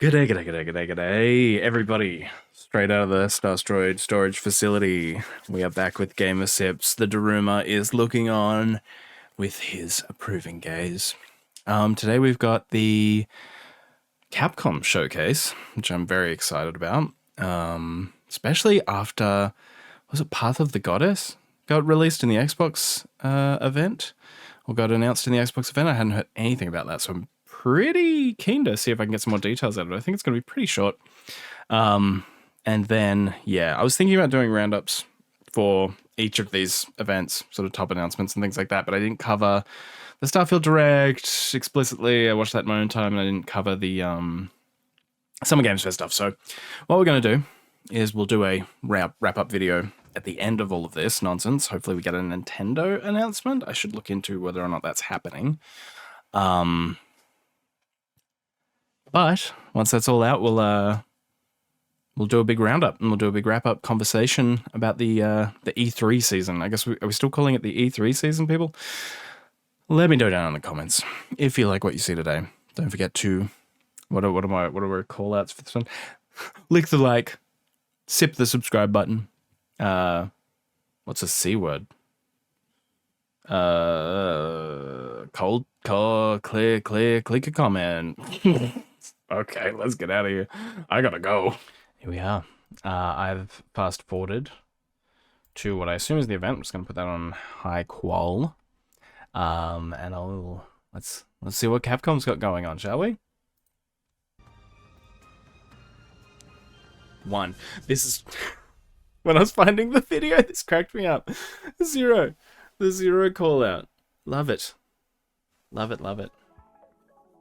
G'day, everybody. Straight out of the Starstroid storage facility, we are back with Gamer Sips. The Daruma is looking on with his approving gaze. Today we've got the Capcom showcase, which I'm very excited about. Especially after, was it Path of the Goddess? Got released in the Xbox event, or got announced in the Xbox event. I hadn't heard anything about that, so I'm pretty keen to see if I can get some more details out of it. I think it's going to be pretty short. And then, yeah, I was thinking about doing roundups for each of these events, sort of top announcements and things like that, but I didn't cover the Starfield Direct explicitly. I watched that in my own time, and I didn't cover the Summer Games Fest stuff. So what we're going to do is we'll do a wrap-up video at the end of all of this nonsense. Hopefully we get a Nintendo announcement. I should look into whether or not that's happening. But once that's all out, we'll do a big roundup, and we'll do a big wrap-up conversation about the E3 season. I guess are we still calling it the E3 season, people? Let me know down in the comments if you like what you see today. Don't forget to what are our call-outs for this one? Lick the like, sip the subscribe button. What's a C word? Click a comment. Okay, let's get out of here. I gotta go. Here we are. I've fast forwarded to what I assume is the event. I'm just gonna put that on high qual. And let's see what Capcom's got going on, shall we? This is when I was finding the video, this cracked me up. The zero call out. Love it. Love it.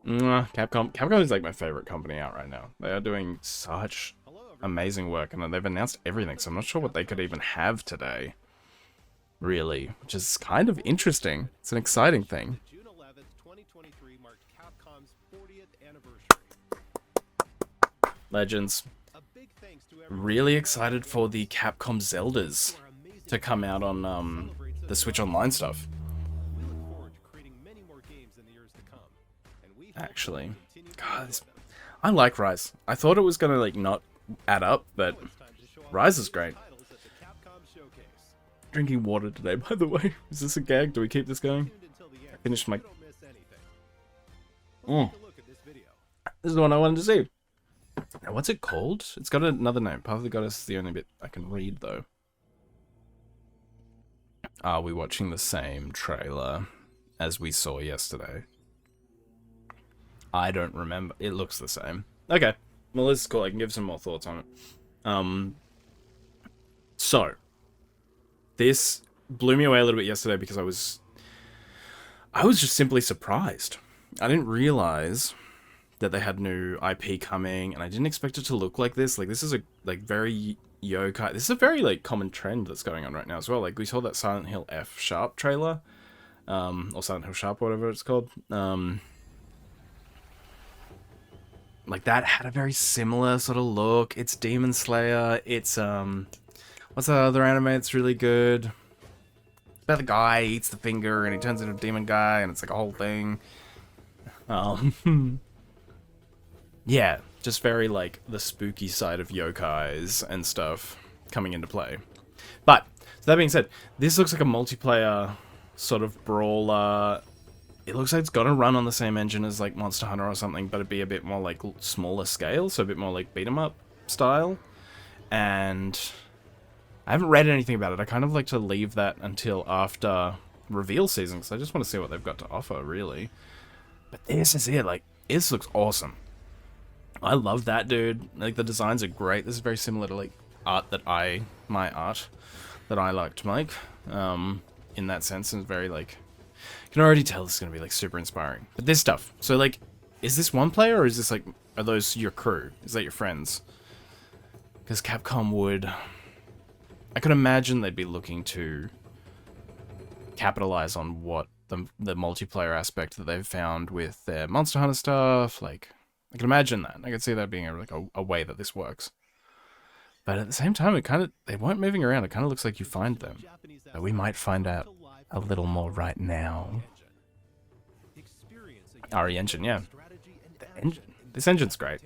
Capcom is like my favorite company out right now. They are doing such amazing work, and they've announced everything, so I'm not sure what they could even have today, really, which is kind of interesting. It's an exciting thing. June 11th, 2023 marked Capcom's 40th anniversary. Legends. Really excited for the Capcom Zeldas to come out on the Switch Online stuff. Actually, God, I like Rise. I thought it was gonna like not add up, but Rise is great. Drinking water today, by the way. Is this a gag? Do we keep this going? I finished my. This is the one I wanted to see. Now, what's it called? It's got another name. Path of the Goddess is the only bit I can read, though. Are we watching the same trailer as we saw yesterday? I don't remember. It looks the same. Okay. Well, this is cool. I can give some more thoughts on it. So, this blew me away a little bit yesterday because I was just simply surprised. I didn't realize that they had new IP coming, and I didn't expect it to look like this. Like, this is a very yokai. This is a very common trend that's going on right now as well. Like, we saw that Silent Hill F Sharp trailer, or Silent Hill Sharp, whatever it's called. Like, that had a very similar sort of look. It's Demon Slayer. It's what's that other anime that's really good? It's about the guy eats the finger and he turns into a demon guy, and it's like a whole thing. Yeah, just very like the spooky side of yokais and stuff coming into play. But so that being said, this looks like a multiplayer sort of brawler. It looks like it's gonna run on the same engine as like Monster Hunter or something, but it'd be a bit more like smaller scale, so a bit more like beat 'em up style. And I haven't read anything about it. I kind of like to leave that until after reveal season, because I just want to see what they've got to offer, really. But this is it. Like, this looks awesome. I love that, dude. Like, the designs are great. This is very similar to like my art that I like to make. In that sense, and very like, you can already tell this is gonna be like super inspiring. But this stuff. So like, is this one player, or is this like, are those your crew? Is that your friends? Because Capcom would, I could imagine they'd be looking to capitalize on what the multiplayer aspect that they've found with their Monster Hunter stuff. Like, I can imagine that. I could see that being a way that this works. But at the same time, they weren't moving around. It kind of looks like you find them. But we might find out a little more right now. RE engine, yeah. The engine. This engine's great.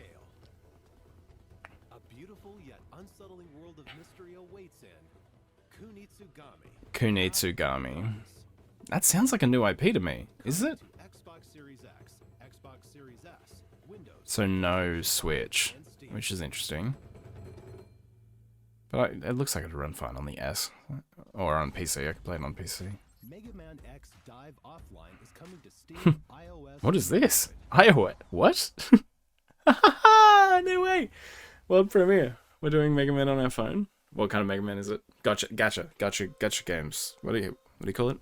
Kunitsugami. That sounds like a new IP to me. Is it? Xbox Series X, Xbox Series S, Windows, So no Switch, and Steam. which is interesting. But it looks like it'd run fine on the S. Or on PC. I can play it on PC. Megaman X Dive Offline is coming to Steam, iOS. What is this? iOS? What? No way! World premiere. We're doing Mega Man on our phone. What kind of Mega Man is it? Gotcha games. What do you call it?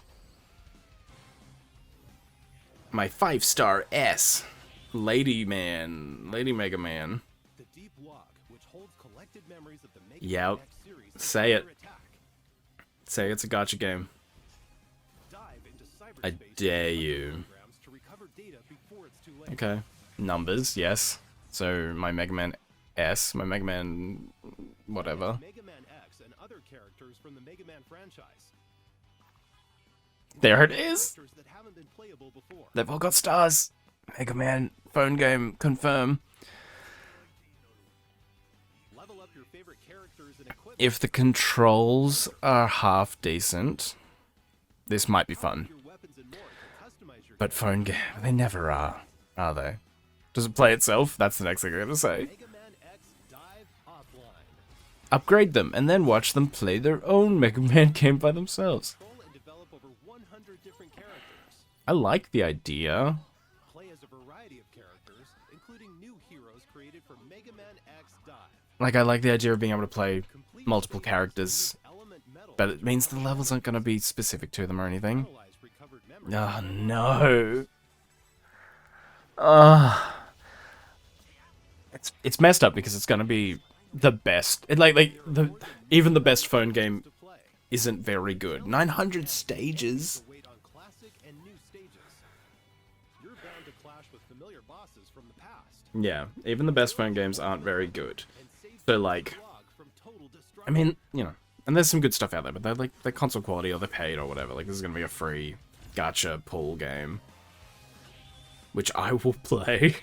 My 5-star S. Lady Mega Man. The Deep Log, which holds collected memories of the Megaman Yep. X series. Say it. under attack. Say it's a gotcha game. Dive into I cyberspace dare with you. programs to recover data before it's too late. Okay. Numbers, yes. So my Mega Man S, my Mega Man whatever. Megaman X and other characters from the Mega Man franchise. There it is. Characters that haven't been playable before. They've all got stars. Mega Man phone game confirm. Level up your favorite characters and equipment. If the controls are half decent, this might be fun. Your weapons and more to customize your But phone game, they never are they? Does it play itself? That's the next thing I'm gonna say. Megaman X Dive Offline. Upgrade them and then watch them play their own Mega Man game by themselves. Control and develop over 100 different characters. I like the idea. Play as a variety of characters, including new heroes created for Megaman X Dive. Like, I like the idea of being able to play Complete multiple stages characters, use element metal but it means the levels aren't gonna be specific to them or anything. analyze recovered memories. Oh no. It's messed up because it's gonna be the best. Even the best phone game To play. isn't very good. 900 stages. To wait on classic and new stages. You're bound to clash with familiar bosses from the past. Yeah, even the best phone games aren't very good. And save So the like, log from total destruction. I mean, you know, and there's some good stuff out there, but they're console quality or they're paid or whatever. Like, this is gonna be a free gacha pull game, which I will play.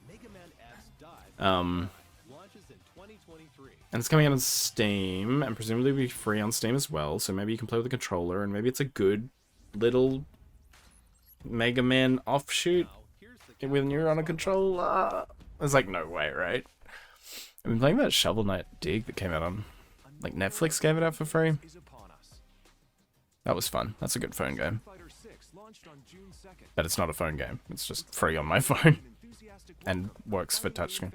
Megaman X Dive launches in 2023. And it's coming out on Steam, and presumably be free on Steam as well, so maybe you can play with a controller, and maybe it's a good little Mega Man offshoot Now, here's the when you're on a controller. There's like no way, right? I've been playing that Shovel Knight Dig that came out on, like, Netflix gave it out for free. is upon us. That was fun. That's a good phone game. Fighter 6 launched on June 2nd. But it's not a phone game. It's just free on my phone, and works for touchscreen.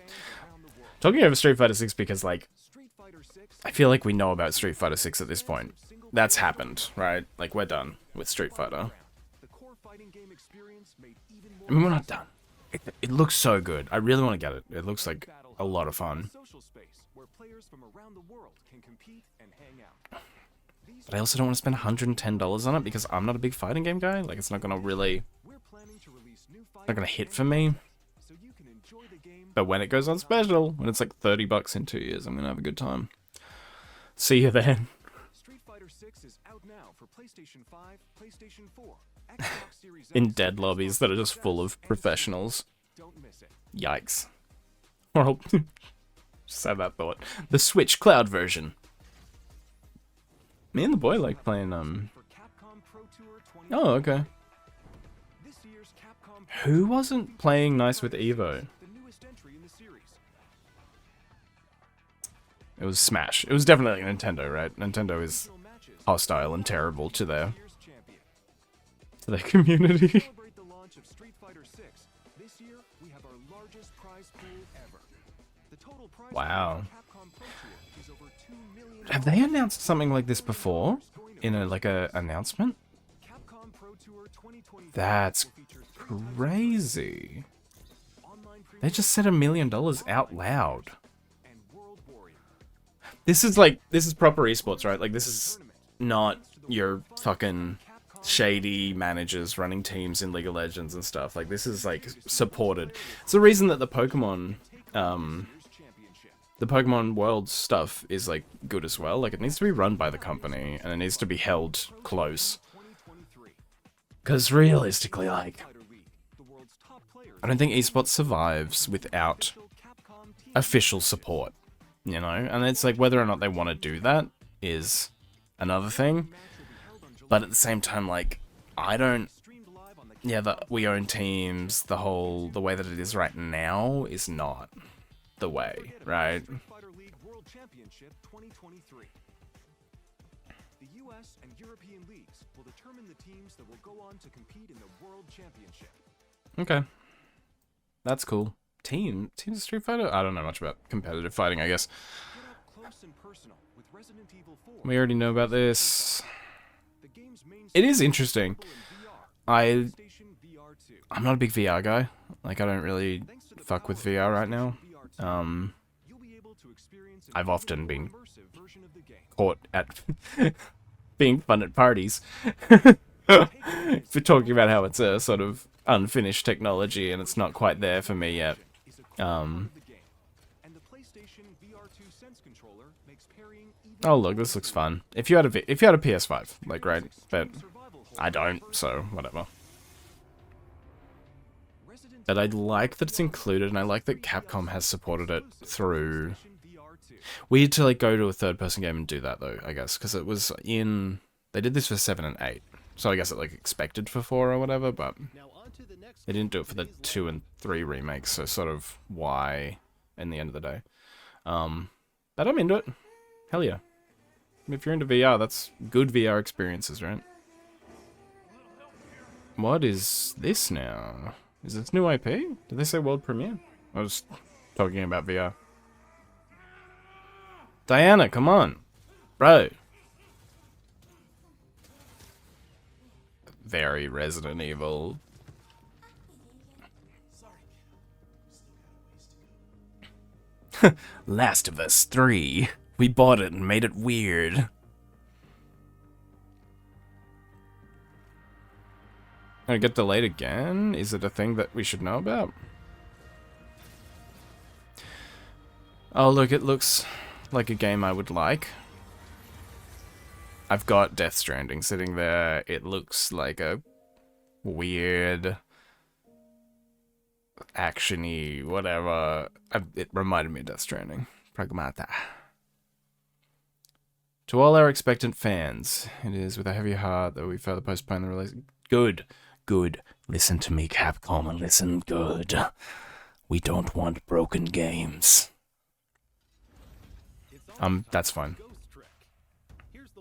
Talking over Street Fighter 6 because, like, Street Fighter 6 I feel like we know about Street Fighter 6 at this point. That's happened, right? Like, we're done with Street Fighter. the core fighting game experience made even more I mean, we're not done. It looks so good. I really want to get it. It looks like a lot of fun. social space where players from around the world can compete and hang out. But I also don't want to spend $110 on it because I'm not a big fighting game guy. Like, it's not going to really... We're planning to release new not going to hit for me. so you can enjoy the game. But when it goes on special, when it's like $30 in 2 years, I'm going to have a good time. See you then. Street Fighter 6 is out now for PlayStation 5, PlayStation 4, Xbox Series In X, dead lobbies that are just full of professionals. Don't miss it. Yikes. Well, just had that thought. The Switch Cloud version. Me and the boy like playing, For Capcom Pro Tour 20. Oh, okay. This year's Capcom Who wasn't playing nice with Evo? the newest entry in the series. It was Smash. It was definitely Nintendo, right? Nintendo is No matches. hostile and terrible to their Year's champion. community. Celebrate the launch of Street Fighter 6. This year, we have our largest prize pool ever. The total prize Wow. pool for Capcom Pro Tour is over $2 million. Have they announced something like this before? In a announcement? Capcom Pro Tour 2023 That's will feature 3 times crazy. online They just said $1 million out loud. and World Warrior. This is proper esports, right? Like, this is not your fucking shady managers running teams in League of Legends and stuff. Like, this is like supported. It's the reason that the Pokemon World stuff is like good as well. Like, it needs to be run by the company and it needs to be held close. 2023 Because realistically, like, Fighter League. The world's top players I don't think esports survives without Capcom team official support, you know? And it's like whether or not they want to do that is another thing. But at the same time, like, I don't. Yeah, we own teams. The way that it is right now is not the way, right? The US and European leagues will determine the teams that will go on to compete in the World Championship. Okay. That's cool. Teams of Street Fighter? I don't know much about competitive fighting, I guess. Get up close and personal with Resident Evil 4. We already know about this. The game's main It is interesting. I'm PlayStation VR 2. not a big VR guy. Like, I don't really fuck with VR right now. You'll be able to experience I've often been immersive version of the game. caught at being fun at parties for talking about how it's a sort of unfinished technology and it's not quite there for me yet. Is a core part of the game. And the PlayStation VR 2 Sense controller makes parrying even Oh look, this looks fun. If you had a PS5, like, right, but survival horror. I don't, so whatever. Resident But I like that it's included, and I like that Capcom has supported it through. Evil VR 2. Weird to like go to a third-person game and do that though, I guess, because it was in. They did this for 7 and 8, so I guess it like expected for 4 or whatever, but they didn't do it for the 2 and 3 remakes, so sort of why, in the end of the day. But I'm into it. Hell yeah. If you're into VR, that's good VR experiences, right? What is this now? Is this new IP? Did they say world premiere? I was talking about VR. Diana, come on. Bro. Very Resident Evil. Last of Us 3. We bought it and made it weird. Gonna get delayed again? Is it a thing that we should know about? Oh look, it looks like a game I would like. I've got Death Stranding sitting there. It looks like a weird, action-y, whatever. It reminded me of Death Stranding. Pragmata. To all our expectant fans, it is with a heavy heart that we further postpone the release. Good. Good. Listen to me, Capcom, and listen good. We don't want broken games. That's fine.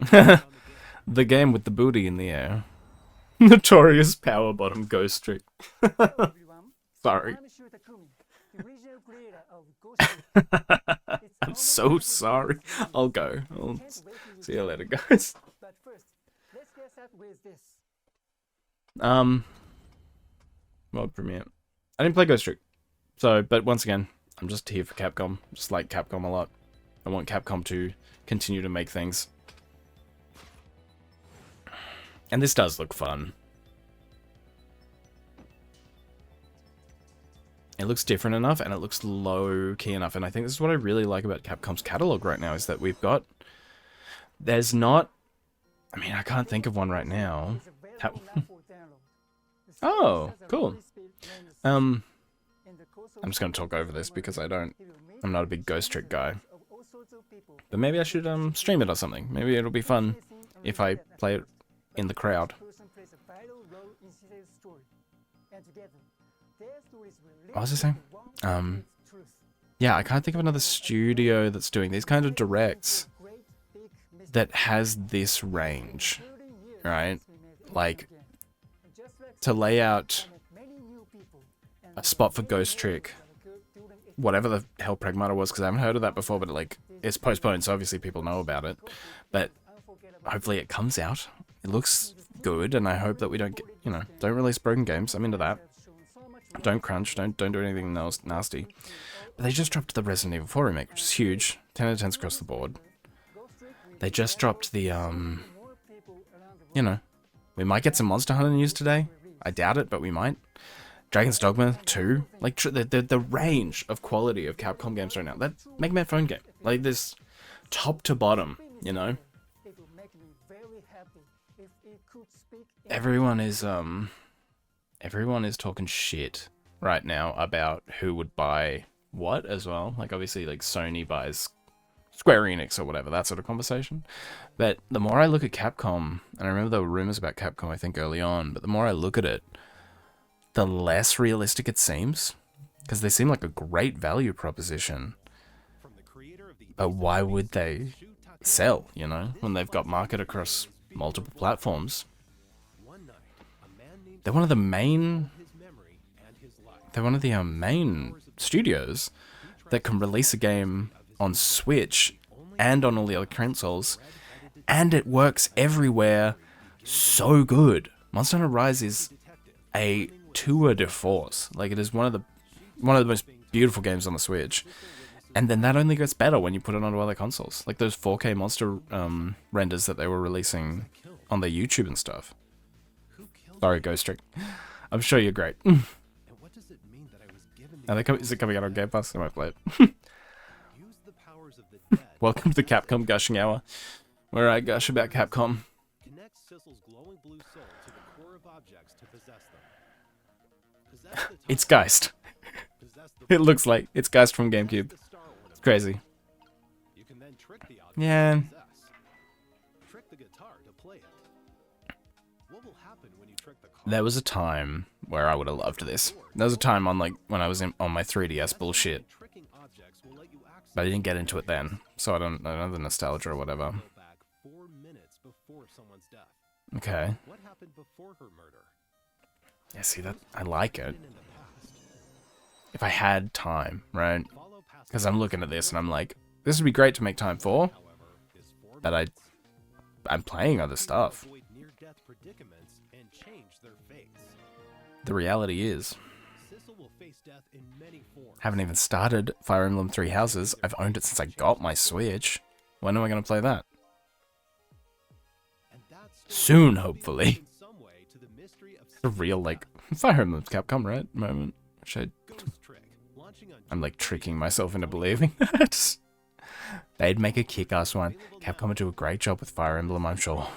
The game with the booty in the air. Notorious power bottom ghost trick. Sorry. I'm so sorry. I'll go. I'll see you later, guys. World premiere. I didn't play Ghost Trick. So, but once again, I'm just here for Capcom. Just like Capcom a lot. I want Capcom to continue to make things. And this does look fun. It looks different enough, and it looks low-key enough, and I think this is what I really like about Capcom's catalog right now, is that we've got... There's not... I mean, I can't think of one right now. Oh, cool. I'm just going to talk over this because I'm not a big Ghost Trick guy. But maybe I should stream it or something. Maybe it'll be fun if I play it in the crowd. What was I saying? Yeah, I can't think of another studio that's doing these kind of directs that has this range, right? Like, to lay out a spot for Ghost Trick, whatever the hell Pragmata was, because I haven't heard of that before, but like, it's postponed, so obviously people know about it. But hopefully it comes out. It looks good, and I hope that we don't get, don't release broken games. I'm into that. Don't crunch, don't do anything else nasty. But they just dropped the Resident Evil 4 remake, which is huge. 10 out of 10s across the board. They just dropped the, we might get some Monster Hunter news today. I doubt it, but we might. Dragon's Dogma 2. Like, the range of quality of Capcom games right now. That Megaman phone game. Like, this top to bottom, Everyone is talking shit right now about who would buy what as well. Like, obviously, like, Sony buys Square Enix or whatever, that sort of conversation. But the more I look at Capcom, and I remember there were rumors about Capcom, I think, early on, but the more I look at it, the less realistic it seems. Because they seem like a great value proposition. But why would they sell, you know, when they've got market across multiple platforms? They're one of the main... They're one of the main studios that can release a game on Switch and on all the other consoles, and it works everywhere so good. Monster Hunter Rise is a tour de force. Like, it is one of the most beautiful games on the Switch, and then that only gets better when you put it onto other consoles, like those 4K monster renders that they were releasing on their YouTube and stuff. Sorry, Ghost Trick. I'm sure you're great. Is it coming out on Game Pass? I might play it. Welcome to the Capcom gushing hour, where I gush about Capcom. It's Geist. It looks like it's Geist from GameCube. It's crazy. Yeah. There was a time where I would have loved this. There was a time on, like, when I was on my 3DS bullshit, but I didn't get into it then, so I don't know the nostalgia or whatever. Okay. Yeah, see, that I like it. If I had time, right? Because I'm looking at this and I'm like, this would be great to make time for, but I'm playing other stuff. The reality is, haven't even started Fire Emblem Three Houses. I've owned it since I got my Switch. When am I going to play that? Soon, hopefully. A real, like, Fire Emblem's Capcom, right? Moment. I'm, like, tricking myself into believing that. They'd make a kick-ass one. Capcom would do a great job with Fire Emblem, I'm sure.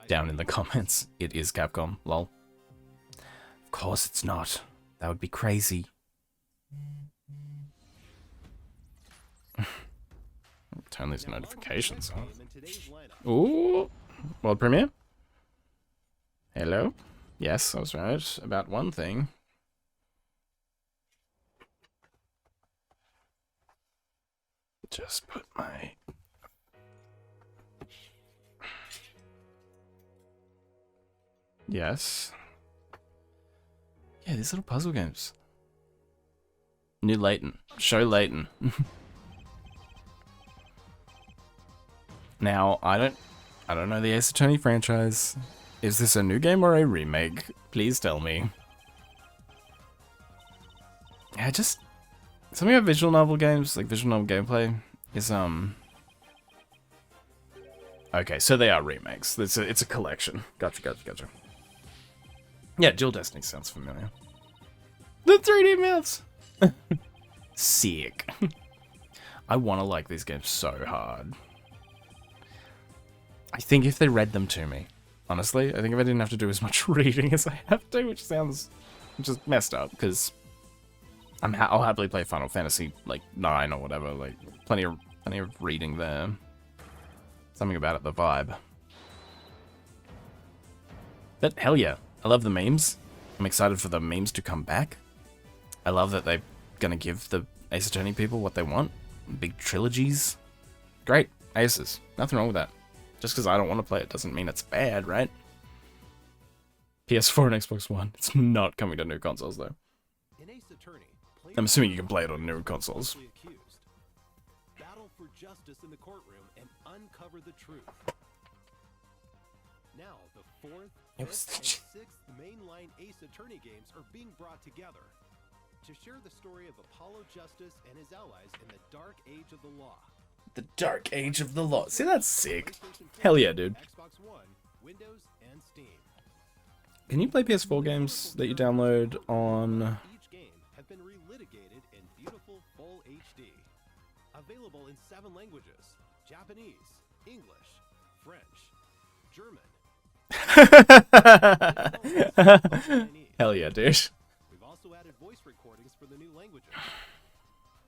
Down in the comments, it is Capcom, lol. Of course it's not. That would be crazy. Turn these notifications off. Ooh, world premiere? Hello? Yes, I was right about one thing. Just put my... Yes. Yeah, these little puzzle games. New Layton. Show Layton. Now, I don't know the Ace Attorney franchise. Is this a new game or a remake? Please tell me. Yeah, just something about visual novel games, like visual novel gameplay, is okay, so they are remakes. It's a collection. Gotcha. Yeah, Dual Destiny sounds familiar. The 3D mouse! Sick. I want to like these games so hard. I think if they read them to me, honestly, I think if I didn't have to do as much reading as I have to, which sounds just messed up, because I'll happily play Final Fantasy, like, 9 or whatever, like, plenty of reading there. Something about it, the vibe. But hell yeah, I love the memes. I'm excited for the memes to come back. I love that they're gonna give the Ace Attorney people what they want. Big trilogies. Great, Aces. Nothing wrong with that. Just because I don't want to play it doesn't mean it's bad, right? PS4 and Xbox One. It's not coming to new consoles, though. I'm assuming you can play it on new consoles. Battle for justice in the courtroom and uncover the truth. Now, the fourth, fifth, and sixth mainline Ace Attorney games are being brought together to share the story of Apollo Justice and his allies in the dark age of the law. The dark age of the law. See, that's sick. Hell yeah, dude. Xbox One, Windows, and Steam. Can you play PS4 games that you download on... Each game have been relitigated in beautiful full HD. Available in 7 languages: Japanese, English, French, German. Hell yeah, dude. We've also added voice recordings for the new languages.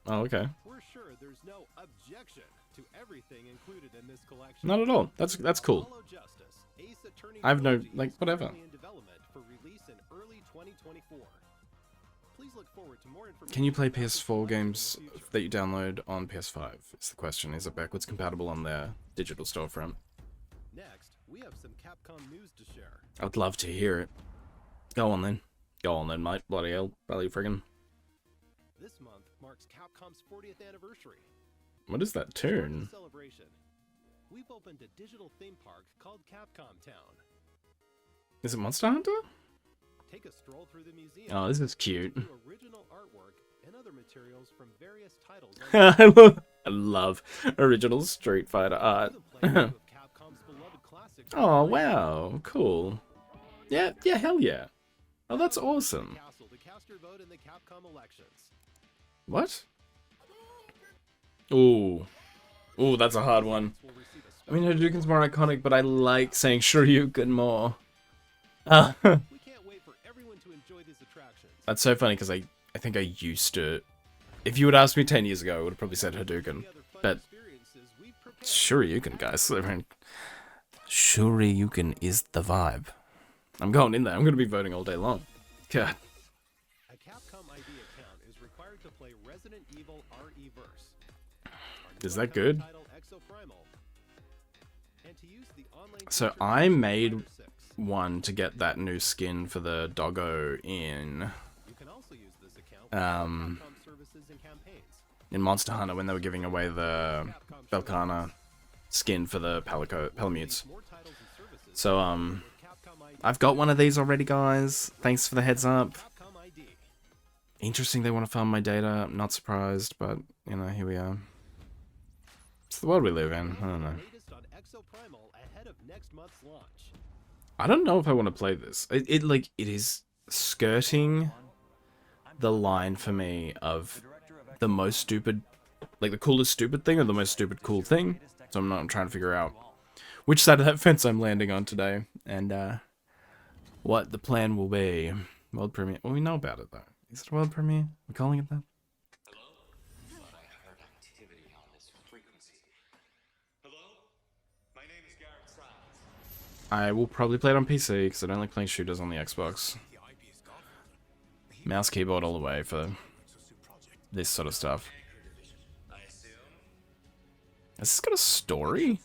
Oh, okay. We're sure there's no objection to everything included in this collection. Not at all. That's cool. Apollo Justice, Ace Attorney I've no, Trilogy like, is whatever. currently in development for release in early 2024. Please look forward to more information. Can you play about this PS4 collection in games the future. that you download on PS5? Is the question. Is it backwards compatible on their digital storefront? Next, we have some Capcom news to share. I'd love to hear it. Go on then. Go on then, mate. Bloody hell. Bloody friggin'. This month marks Capcom's 40th anniversary. What is that As part of tune? the celebration, we've opened a digital theme park called Capcom Town. Is it Monster Hunter? Take a stroll through the museum. Oh, this is cute. View original artwork and other materials from various titles. I love original Street Fighter art. Play a few of Capcom's beloved classics. Oh, wow. Cool. Yeah, hell yeah. Oh, that's awesome. Castle to cast your vote in the Capcom elections. What? Ooh. Ooh, that's a hard one. Will receive a I mean, special Hadouken's more iconic, but I like saying Shoryuken more. We can't wait for everyone to enjoy these attractions. That's so funny, because I think I used to... If you would ask me 10 years ago, I would have probably said Hadouken. The other fun But experiences we've prepared. Shoryuken, guys. I mean, Shoryuken is the vibe. I'm going in there. I'm going to be voting all day long. God. A Capcom ID account is required to play Resident Evil RE-verse. Is that good? Title Exoprimal. And to use the online So feature I of made Fighter 6. one to get that new skin for the doggo in You can also use this account for Capcom services and campaigns. Monster Hunter when they were giving away the Belkana skin for the Palamutes. More titles and services So with Capcom ID. I've got one of these already, guys. Thanks for the heads up. Capcom ID. Interesting they want to farm my data. I'm not surprised, but you know, here we are. It's the world we live in. I don't know. Latest on Exoprimal ahead of next month's launch. I don't know if I want to play this. It is skirting the line for me of the most stupid, like the coolest stupid thing or the most stupid cool thing. So I'm trying to figure out which side of that fence I'm landing on today and what the plan will be. World premiere. Well, we know about it though. Is it a world premiere? We're calling it that? I will probably play it on PC because I don't like playing shooters on the Xbox. Mouse keyboard all the way for this sort of stuff. Has this got a story?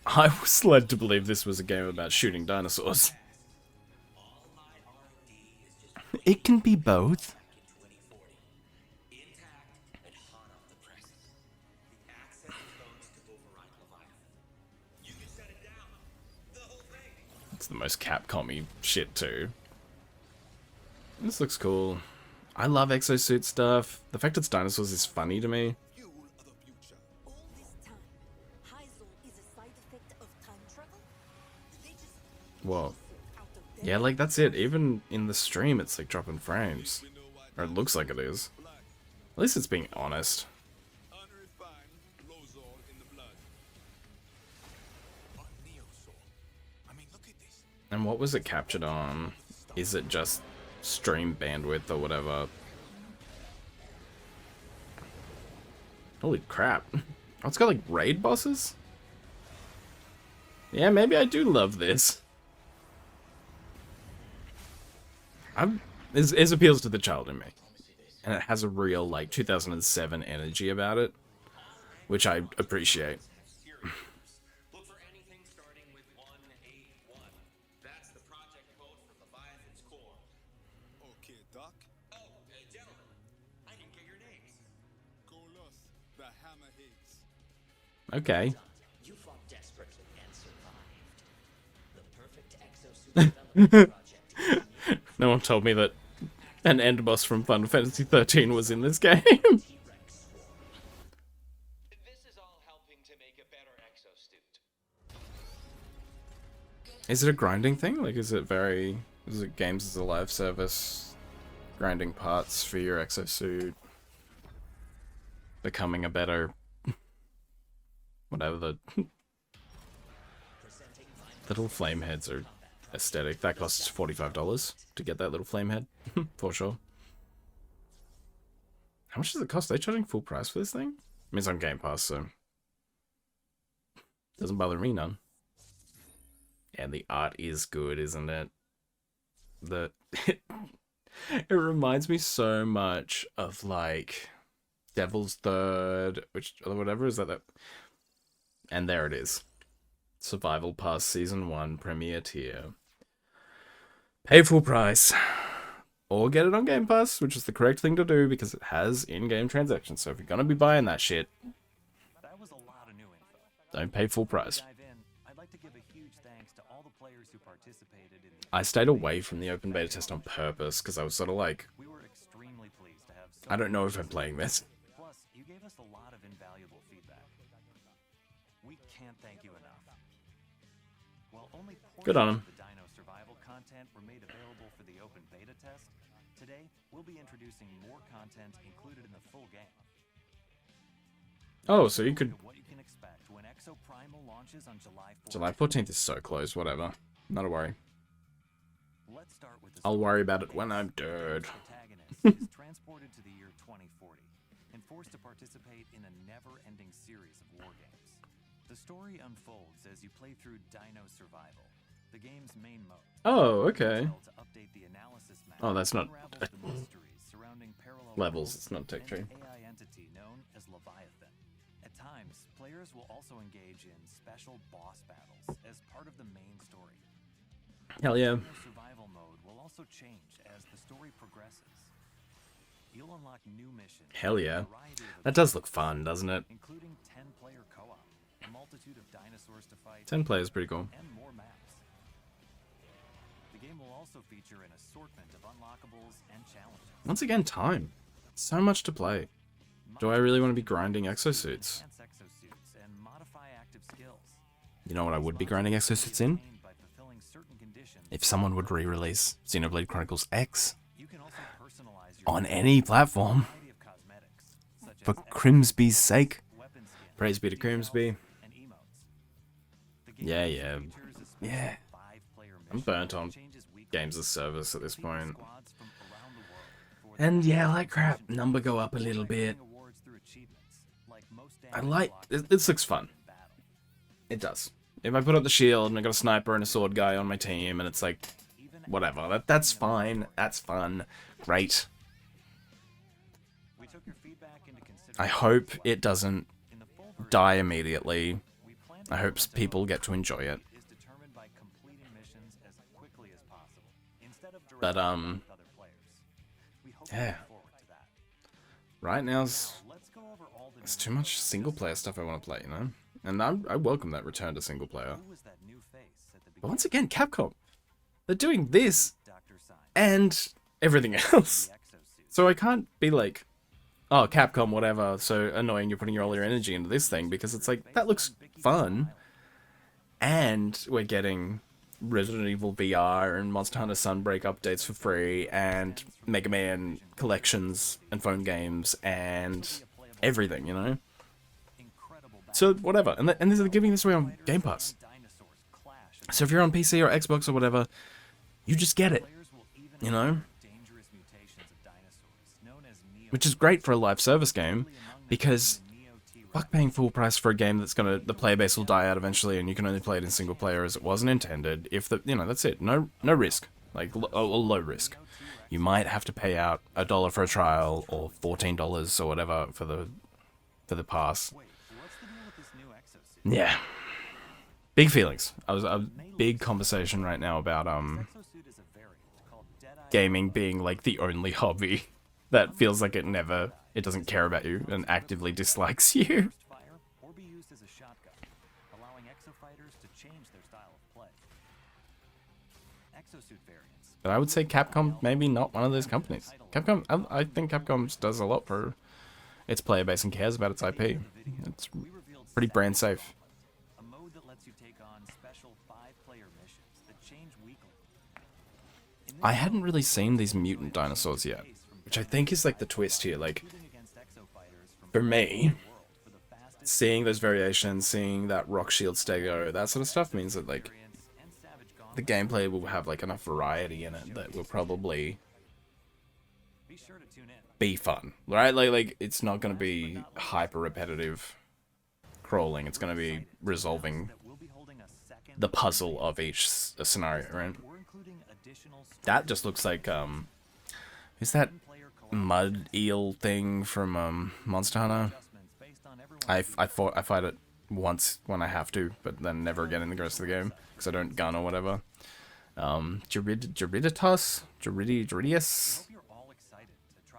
I was led to believe this was a game about shooting dinosaurs. It can be both. It's the most Capcom-y shit too. This looks cool. I love exosuit stuff. The fact it's dinosaurs is funny to me. All this time, Heisel is a side effect of time travel? They just Whoa. out of Yeah, like that's it. Even in the stream, it's like dropping frames. Or it looks like it is. At least it's being honest. And what was it captured on? Is it just stream bandwidth or whatever? Holy crap. Oh, it's got like raid bosses? Yeah, maybe I do love this. It appeals to the child in me. And it has a real, like, 2007 energy about it. Which I appreciate. Look for anything starting with 181. That's the project code for Leviathan's core. Okay, Doc. Oh, gentlemen, I didn't get your names. Golos, the Hammerheads. Okay. You fought desperately and survived. The perfect exosuit development project. No one told me that an end boss from Final Fantasy 13 was in this game. This is all helping to make a better exosuit. Is it a grinding thing? Like, is it games as a live service? Grinding parts for your exosuit? Becoming a better... whatever the... the little flame heads are aesthetic. That costs $45 to get that little flame head, for sure. How much does it cost? Are they charging full price for this thing? I mean, it's on Game Pass, so doesn't bother me none. And the art is good, isn't it? It reminds me so much of like Devil's Third, which or whatever is that. And there it is. Survival Pass Season 1 Premier Tier. Pay full price. Or get it on Game Pass, which is the correct thing to do because it has in-game transactions. So if you're gonna be buying that shit, That was a lot of new info. don't pay full price. Dive in. I'd like to give a huge thanks to all the players who participated in the I stayed away from the open beta test on purpose because I was sort of like, We were extremely pleased to have so I don't know if I'm playing this. Plus, you gave us a lot of invaluable feedback. We can't thank you enough. While only Good on 'em. portions of the Dino Survival content were made available for the open beta test, today we'll be introducing more content included in the full game. Oh, so you could... What you can expect when Exoprimal launches on July 4th. July 14th is so close, whatever. Not a worry. Let's start with the I'll story. worry about it when I'm dead. Protagonist is transported to the year 2040 and forced to participate in a never-ending series of war games. The story unfolds as you play through Dino Survival, the game's main mode. Oh, okay. To update the analysis map, Oh, that's not unravels the mysteries surrounding parallel levels, worlds it's not tech and tree. an AI entity known as Leviathan. At times, players will also engage in special boss battles as part of the main story. Hell yeah. Dino Survival mode will also change as the story progresses. You'll unlock new missions. Hell and a yeah. variety of That does look fun, doesn't it? including 10-player co-op, a multitude of dinosaurs to fight, 10 players pretty cool. and more maps. The game will also feature an assortment of unlockables and challenges. Once again, time. So much to play. Do I really want to be grinding exosuits? Enhance exosuits and modify active skills. You know what I would be grinding exosuits in? Obtained by fulfilling certain conditions. If someone would re-release Xenoblade Chronicles X You can also personalize your on any platform variety of cosmetics, such for as Crimsby's sake. weapon skins, Praise be to Crimsby. and emotes. The game Yeah, also yeah. features a special Yeah. 5-player I'm mission burnt that on changes weekly. games as service at this point. Squads from around the world for And the yeah, like crap, number go up a little bit. awards through achievements, like most I damage like blocked this looks fun. in battle. It does. If I put up the shield and I got a sniper and a sword guy on my team and it's like Even whatever, that's fine. That's fun. Great. we took your feedback into consideration. I hope it doesn't In the full version, die immediately. we plan I to hope implement a people mode get to enjoy it. is determined by completing missions as quickly as possible instead of But, directly with other players. We hope you yeah. look forward to that. Right now, it's Let's go over all the there's new too much single player stuff I want to play, you know? And I welcome that return to single player. Who was that new face at the But beginning? once again, Capcom. They're doing this Dr. Sign, and everything else. the exosuit. So I can't be like, oh, Capcom, whatever, so annoying you're putting all your energy into this thing, because it's like, that looks fun. And we're getting Resident Evil VR and Monster Hunter Sunbreak updates for free, and Mega Man collections and phone games and everything, you know? Incredible So whatever. And they're giving this away on Game Pass. dinosaurs clash. So if you're on PC or Xbox or whatever, you just get it, Players will even you know? dangerous mutations of dinosaurs known as Neo. Which is great for a live service game, because fuck paying full price for a game that's the player base will die out eventually, and you can only play it in single player as it wasn't intended. If that's it. No risk. Like low risk. You might have to pay out $1 for a trial or $14 or whatever for the pass. Wait, what's the deal with this new exosuit? Yeah. Big feelings. I was a big conversation right now about Exosuit is a variant called Deadeye. gaming being like the only hobby that feels like it doesn't care about you and actively dislikes you. Burst fire or be used as a shotgun, allowing exofighters to change their style of play. Exosuit variants. But I would say Capcom maybe not one of those companies. Capcom, I think Capcom does a lot for its player base and cares about its IP. It's We revealed pretty Savage brand safe. a mode that lets you take on special 5-player missions that change weekly. In this I hadn't really seen these mutant dinosaurs yet, which I think is like the twist here. Like, shooting against exofighters from for me, world for the fastest seeing those variations, seeing that rock shield stego, that sort of stuff means that like experience and savage the gauntlet. gameplay will have like enough variety in it that will probably Be sure to tune in. be fun, right? Like it's not gonna be hyper repetitive crawling. It's gonna be resolving the puzzle of each scenario, right? That just looks like is that mud eel thing from Monster Hunter? I fight it once when I have to, but then never again in the rest of the game because I don't gun or whatever. Geridius,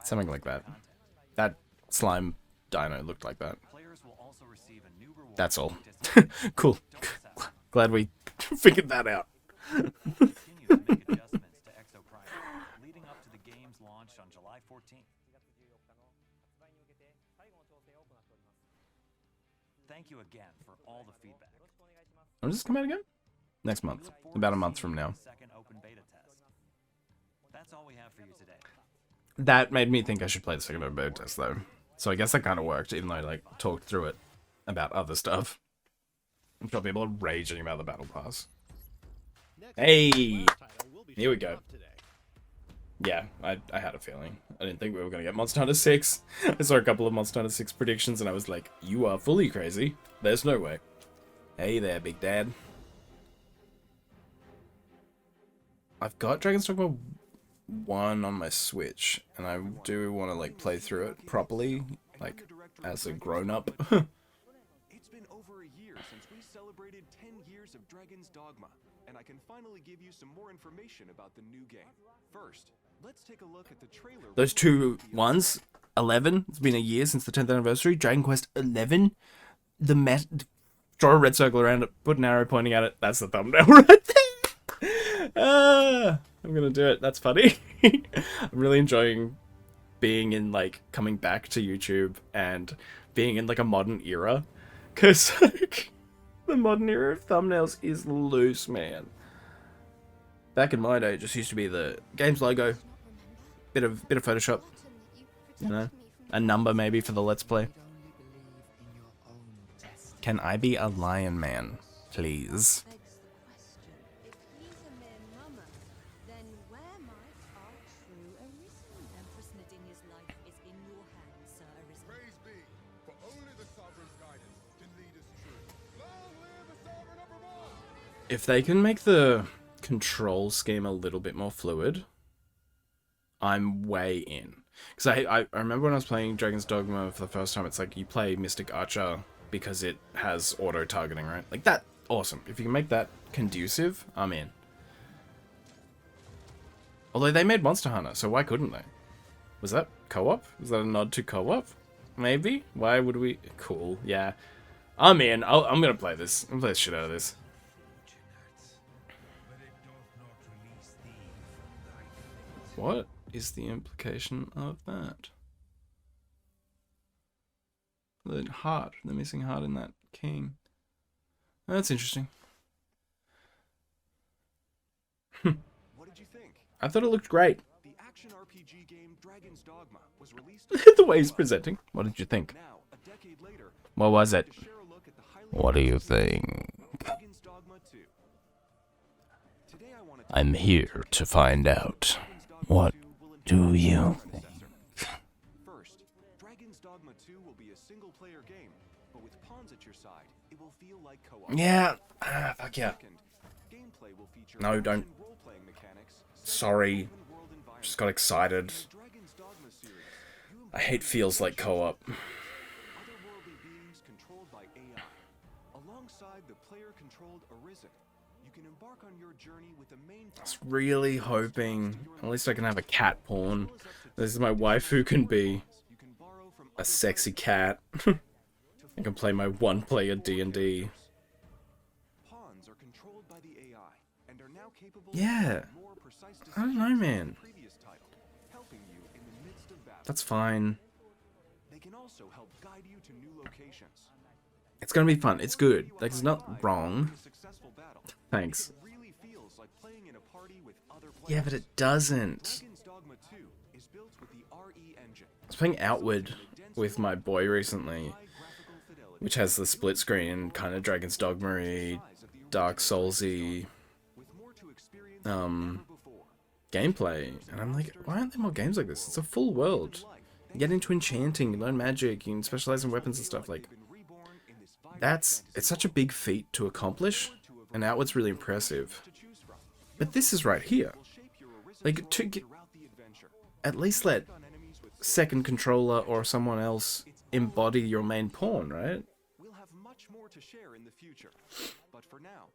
something like that. That slime dino looked like that. That's all. Cool. Glad we figured that out. Continue to make adjustments to Exoprimal, leading up to the game's launch on July 14th. Thank you again for all the feedback. When does this come out again? Next month. About a month from now. Second open beta test. That's all we have for you today. That made me think I should play the second open beta test, though. So I guess that kind of worked, even though I like talked through it about other stuff. I'm sure people are raging about the battle pass. Hey! Here we go. Yeah, I had a feeling. I didn't think we were going to get Monster Hunter 6. I saw a couple of Monster Hunter 6 predictions and I was like, you are fully crazy. There's no way. Hey there, Big Dad. I've got Dragon's Dogma 1 on my Switch, and I do want to like play through it properly, like as a grown-up. It's been over a year since we celebrated 10 years of Dragon's Dogma, and I can finally give you some more information about the new game. First, let's take a look at the trailer. Those two ones, 11. It's been a year since the 10th anniversary. Dragon Quest 11. Draw a red circle around it, put an arrow pointing at it. That's the thumbnail right there. I'm gonna do it. That's funny. I'm really enjoying being in like coming back to YouTube and being in like a modern era, because like the modern era of thumbnails is loose, man. Back in my day, it just used to be the game's logo, bit of Photoshop, you know, a number maybe for the Let's Play. Can I be a lion man, please? If he's a mere mummer, then where might our true Arisen? Empress Nadinia's life is in your hands, Sir Arisen. Praise be, for only the sovereign's guidance can lead us true. Long live the sovereign evermore! If they can make the control scheme a little bit more fluid, I'm way in. Because I remember when I was playing Dragon's Dogma for the first time, it's like you play Mystic Archer because it has auto-targeting, right? Like that, awesome. If you can make that conducive, I'm in. Although they made Monster Hunter, so why couldn't they? Was that co-op? Was that a nod to co-op? Maybe? Why would we? Cool, yeah. I'm in. I'm gonna play this. I'm gonna play the shit out of this. What is the implication of that? The heart, the missing heart in that king. That's interesting. What did you think? I thought it looked great. The action RPG game Dragon's Dogma was released Look at the way he's presenting. What did you think? now, a decade later, What was it? to share a look at the highly What do you think? Dragon's Dogma II. Today I want to I'm here to find out. Dragon's Dogma What 2 will do introduce you its successor. First, Dragon's Dogma 2 will be a single-player game, but with pawns at your side, it will feel like co-op. Yeah. Fuck yeah. Second, gameplay will feature No, don't. action role-playing mechanics, Sorry. open-world environments. Just got excited. In Dragon's Dogma series, you I hate feels like co-op. otherworldly beings controlled by AI. Alongside the player-controlled Arisen, you can embark on your journey with the main I was really hoping at least I can have a cat pawn. This is my wife who can be you can borrow from a sexy cat. I can play my one-player D&D. pawns are controlled by the AI and are now capable Yeah. of more precise I don't know, decisions man. than the previous title, helping you in the midst of battle. That's fine. They can also help guide you to new locations. It's gonna be fun. It's good. Like, it's not wrong. A successful battle. Thanks. It really feels like playing in a party with other players. Yeah, but it doesn't. Dragon's Dogma 2 is built with the RE engine. I was playing Outward with my boy recently, High graphical fidelity. which has the split screen, kind of Dragon's Dogma-y, Dark Souls-y With more to experience than ever before. gameplay. And I'm like, why aren't there more games like this? It's a full world. get into enchanting, you learn magic, you can specialize in weapons and stuff. Like, it's such a big feat to accomplish, and outward's really impressive. But this is right here. Like, at least let second controller or someone else embody your main pawn, right? We'll have much more to share in the future. But for now,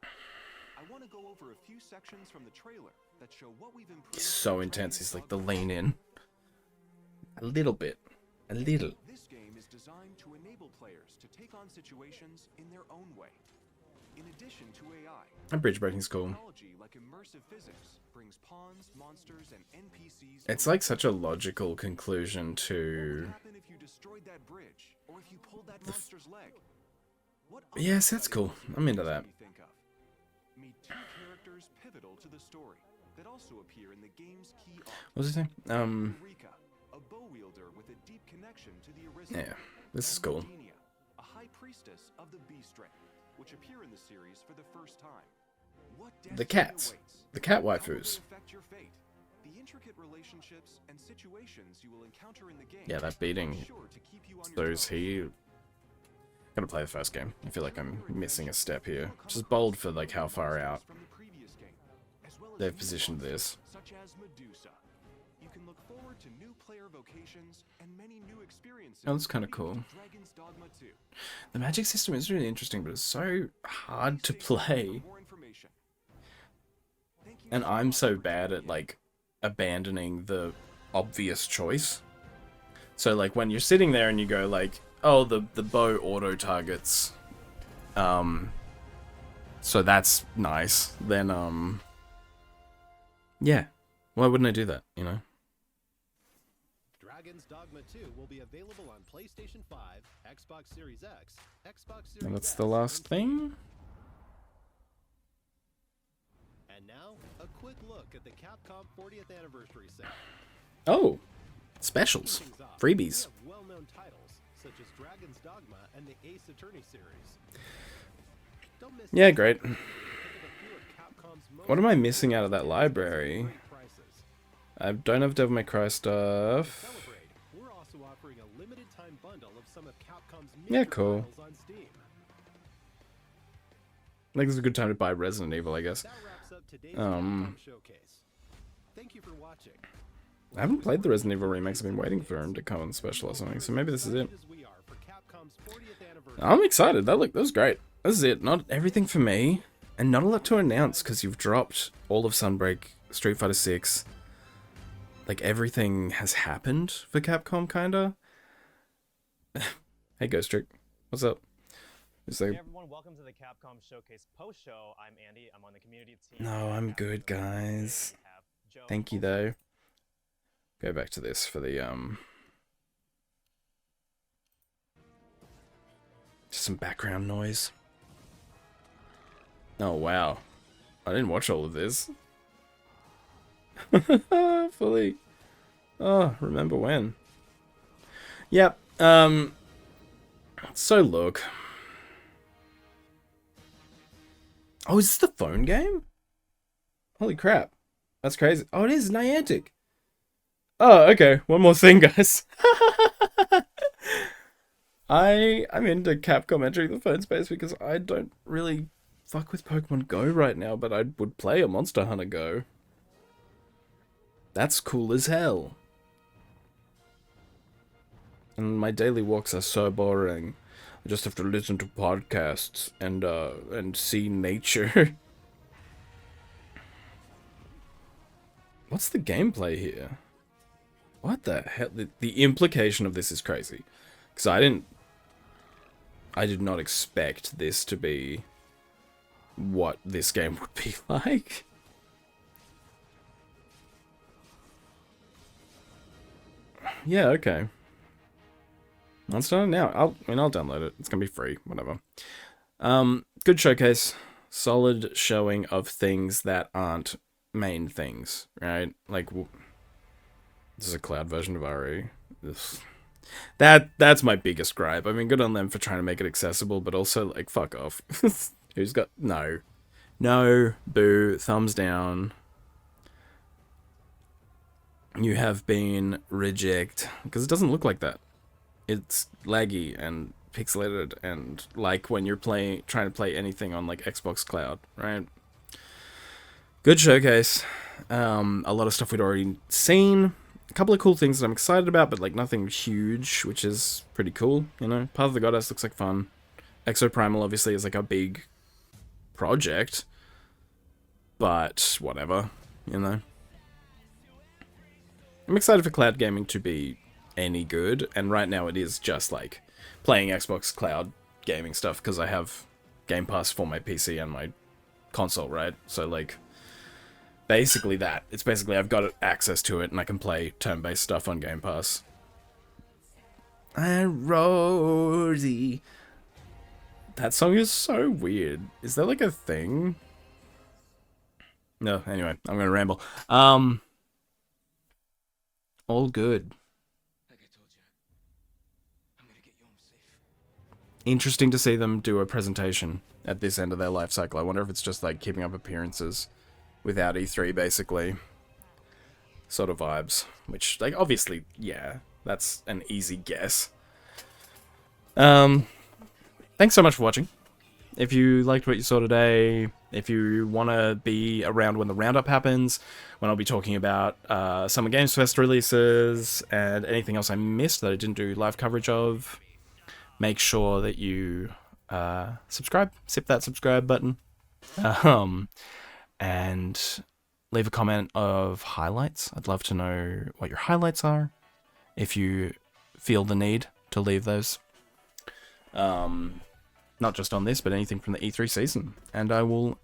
I want to go over a few sections from the trailer that show what we've improved. He's so intense, he's like the lean in. A little bit. A little. This game is designed to enable players to take on situations in their own way. In addition to AI, That bridge breaking's cool. technology like immersive physics brings pawns, monsters, and NPCs. It's like such a logical conclusion What would to... happen if you destroyed that bridge, or if you pulled that monster's leg? What Yes, that's cool. I'm into that. you think of? Meet two characters pivotal to the story that also appear in the game's key arc. What was his name? Eureka, a bow wielder with a deep connection to the original. Yeah, this is and cool. Medenia, a high priestess of the beast strain, which appear in the series for the first time. What The destiny cats. awaits? The cat How will waifus. they affect your fate? The intricate relationships and situations you will encounter in the game. Yeah, that beating. are sure to keep you on your Those toes. he... Gotta play the first game. I feel like I'm missing a step here. Which is bold for like how far out From the previous game, as well as they've new positioned monsters, this. such as Medusa. You can look forward to new player vocations and many new experiences. Oh, that's kinda leading cool. to Dragon's Dogma II. The magic system is really interesting, but it's so hard to play. For more information. Thank you And so I'm much so for bad tuning at in. like abandoning the obvious choice. So like when you're sitting there and you go like, oh, the bow auto targets, so that's nice. Then yeah, why wouldn't I do that? You know. Dragon's Dogma 2 will be available on PlayStation 5, Xbox Series X, Xbox Series And that's S, the last thing. And now, a quick look at the Capcom 40th anniversary sale. Oh, specials, Kicking things off, freebies. we have well-known titles such as Dragon's Dogma and the Ace Attorney series. Don't miss Yeah, out. great. Pick up a few of Capcom's most What am I missing out of that library? great prices. I don't have Devil May Cry stuff. Celebrate. We're also offering a limited time bundle of some of Capcom's Yeah, major cool. titles on Steam. I think this is a good time to buy Resident Evil, I guess. That wraps up today's Um, Capcom showcase. Thank you for watching. I haven't played the Resident Evil remakes. I've been waiting for him to come on special or something. So maybe this is it. As we are for Capcom's 40th anniversary. I'm excited. That was great. This is it. Not everything for me, and not a lot to announce because you've dropped all of Sunbreak, Street Fighter 6. Like everything has happened for Capcom, kinda. Hey, Ghost Trick, what's up? Is Hey there... everyone, welcome to the Capcom Showcase post show. I'm Andy. I'm on the community team. No, I'm good, guys. We have Joe. Thank you though. Go back to this for the just some background noise. Oh wow. I didn't watch all of this. Fully. Oh, remember when. Yep. So look. Oh, is this the phone game? Holy crap. That's crazy. Oh, it is Niantic. Oh, okay. One more thing, guys. I'm into Capcom entering the phone space because I don't really fuck with Pokemon Go right now, but I would play a Monster Hunter Go. That's cool as hell. And my daily walks are so boring. I just have to listen to podcasts and see nature. What's the gameplay here? What the hell? The implication of this is crazy. Because I did not expect this to be what this game would be like. Yeah, okay. I'll start it now. I'll download it. It's gonna be free, whatever. Good showcase. Solid showing of things that aren't main things, right? Like, this is a cloud version of RE. That's my biggest gripe. I mean, good on them for trying to make it accessible, but also, like, fuck off. Who's got... No. No. Boo. Thumbs down. you have been rejected, because it doesn't look like that. It's laggy and pixelated and like when you're trying to play anything on like Xbox Cloud, right? Good showcase. A lot of stuff we'd already seen. A couple of cool things that I'm excited about, but like nothing huge, which is pretty cool, you know? Path of the Goddess looks like fun. Exoprimal obviously is like a big project, but whatever, you know? I'm excited for cloud gaming to be any good, and right now it is just like playing Xbox Cloud gaming stuff because I have Game Pass for my PC and my console, right? So like, basically that. It's basically I've got access to it and I can play turn-based stuff on Game Pass. And Rosie. That song is so weird. Is that like a thing? No, anyway, I'm gonna ramble. All good. Interesting to see them do a presentation at this end of their life cycle. I wonder if it's just like keeping up appearances without E3, basically. Sort of vibes. Which, like, obviously, yeah, that's an easy guess. Thanks so much for watching. If you liked what you saw today, if you want to be around when the roundup happens, when I'll be talking about Summer Games Fest releases and anything else I missed that I didn't do live coverage of, make sure that you subscribe. Sip that subscribe button. And leave a comment of highlights. I'd love to know what your highlights are, if you feel the need to leave those. Not just on this, but anything from the E3 season. And I will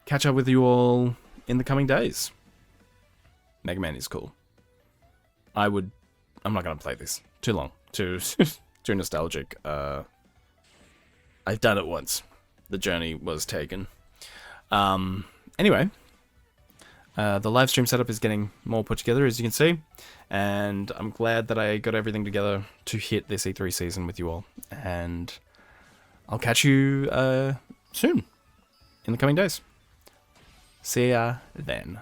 catch up with you all in the coming days. Megaman is cool. I'm not going to play this. Too long. Too nostalgic. I've done it once. The journey was taken. Anyway. The live stream setup is getting more put together, as you can see. And I'm glad that I got everything together to hit this E3 season with you all. And I'll catch you soon in the coming days. See ya then.